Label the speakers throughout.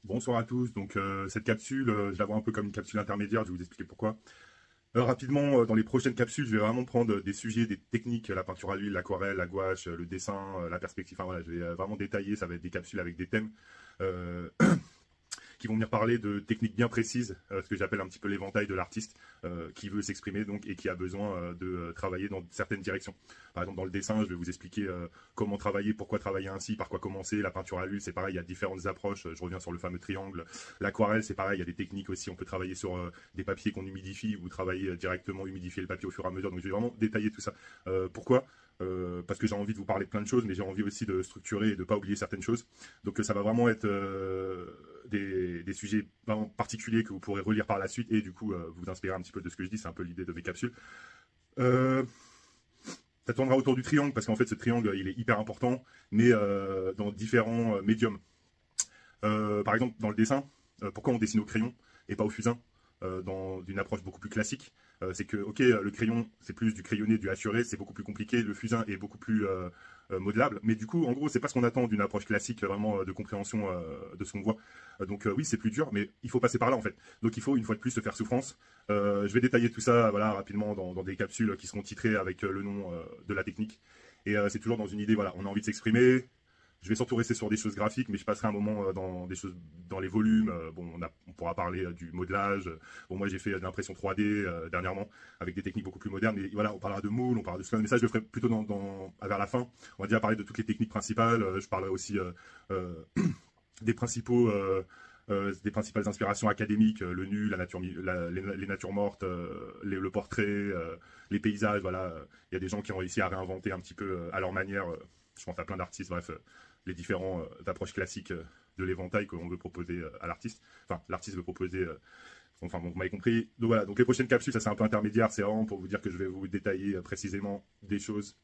Speaker 1: Bonsoir à tous. Donc cette capsule, je la vois un peu comme une capsule intermédiaire. Je vais vous expliquer pourquoi. Rapidement, dans les prochaines capsules, je vais vraiment prendre des sujets, des techniques, la peinture à l'huile, l'aquarelle, la gouache, le dessin, la perspective. Enfin voilà, je vais vraiment détailler. Ça va être des capsules avec des thèmes. Euh, qui vont venir parler de techniques bien précises, ce que j'appelle un petit peu l'éventail de l'artiste qui veut s'exprimer donc et qui a besoin de travailler dans certaines directions. Par exemple, dans le dessin, je vais vous expliquer comment travailler, pourquoi travailler ainsi, par quoi commencer. La peinture à l'huile, c'est pareil, il y a différentes approches. Je reviens sur le fameux triangle. L'aquarelle, c'est pareil, il y a des techniques aussi. On peut travailler sur des papiers qu'on humidifie ou travailler directement, humidifier le papier au fur et à mesure. Donc, je vais vraiment détailler tout ça. Pourquoi parce que j'ai envie de vous parler de plein de choses, mais j'ai envie aussi de structurer et de ne pas oublier certaines choses. Donc ça va vraiment être des sujets vraiment particuliers que vous pourrez relire par la suite et du coup vous inspirer un petit peu de ce que je dis. C'est un peu l'idée de mes capsules. Ça tournera autour du triangle parce qu'en fait ce triangle il est hyper important, mais dans différents médiums. Par exemple dans le dessin, pourquoi on dessine au crayon et pas au fusain dans une approche beaucoup plus classique. C'est que, ok, le crayon, c'est plus du crayonné, du hachuré, c'est beaucoup plus compliqué, le fusain est beaucoup plus modelable, mais du coup, en gros, c'est pas ce qu'on attend d'une approche classique, vraiment de compréhension de ce qu'on voit. Donc oui, c'est plus dur, mais il faut passer par là, en fait. Donc il faut, une fois de plus, se faire souffrance. Je vais détailler tout ça, voilà, rapidement, dans des capsules qui seront titrées avec le nom de la technique. Et c'est toujours dans une idée, voilà, on a envie de s'exprimer. Je vais surtout rester sur des choses graphiques, mais je passerai un moment dans des choses, dans les volumes. Bon, on pourra parler du modelage. Bon, moi, j'ai fait de l'impression 3D dernièrement, avec des techniques beaucoup plus modernes. Mais voilà, on parlera de moule, on parlera de cela. Mais ça, je le ferai plutôt vers la fin. On va déjà parler de toutes les techniques principales. Je parlerai aussi des principaux... des principales inspirations académiques, le nu, la nature, les natures mortes, le portrait, les paysages, voilà. Il y a des gens qui ont réussi à réinventer un petit peu à leur manière. Je pense à plein d'artistes, bref, les différents approches classiques de l'éventail qu'on veut proposer à l'artiste. Enfin, l'artiste veut proposer. Enfin, bon, vous m'avez compris. Donc voilà, donc les prochaines capsules, ça c'est un peu intermédiaire. C'est vraiment pour vous dire que je vais vous détailler précisément des choses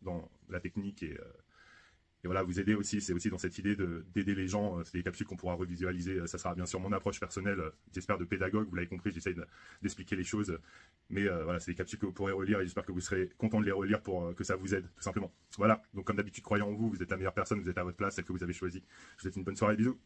Speaker 1: dans la technique et voilà, vous aider aussi, c'est aussi dans cette idée d'aider les gens, c'est des capsules qu'on pourra revisualiser, ça sera bien sûr mon approche personnelle, j'espère de pédagogue, vous l'avez compris, j'essaye d'expliquer les choses, mais voilà, c'est des capsules que vous pourrez relire et j'espère que vous serez content de les relire pour que ça vous aide, tout simplement. Voilà, donc comme d'habitude, croyez en vous, vous êtes la meilleure personne, vous êtes à votre place, celle que vous avez choisie. Je vous souhaite une bonne soirée, bisous.